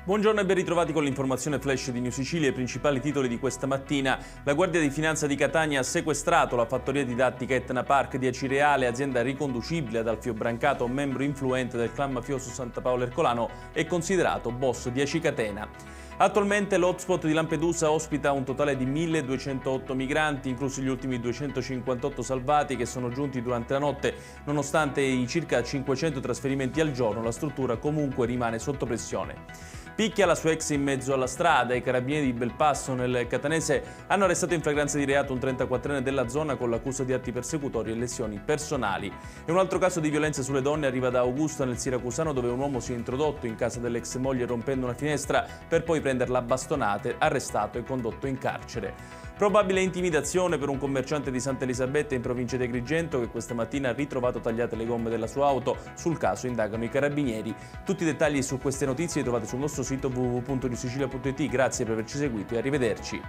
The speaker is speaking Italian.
Buongiorno e ben ritrovati con l'informazione flash di New Sicilia e i principali titoli di questa mattina. La Guardia di Finanza di Catania ha sequestrato la fattoria didattica Etna Park di Acireale, azienda riconducibile ad Alfio Brancato, membro influente del clan mafioso Santa Paola Ercolano e considerato boss di Acicatena. Attualmente l'hotspot di Lampedusa ospita un totale di 1.208 migranti, inclusi gli ultimi 258 salvati che sono giunti durante la notte. Nonostante i circa 500 trasferimenti al giorno, la struttura comunque rimane sotto pressione. Picchia la sua ex in mezzo alla strada. I carabinieri di Belpasso nel Catanese hanno arrestato in flagranza di reato un 34enne della zona con l'accusa di atti persecutori e lesioni personali. E un altro caso di violenza sulle donne arriva da Augusta nel Siracusano, dove un uomo si è introdotto in casa dell'ex moglie rompendo una finestra per poi prenderla a bastonate, arrestato e condotto in carcere. Probabile intimidazione per un commerciante di Santa Elisabetta in provincia di Agrigento che questa mattina ha ritrovato tagliate le gomme della sua auto. Sul caso indagano i carabinieri. Tutti i dettagli su queste notizie li trovate sul nostro sito www.newsicilia.it. Grazie per averci seguito e arrivederci.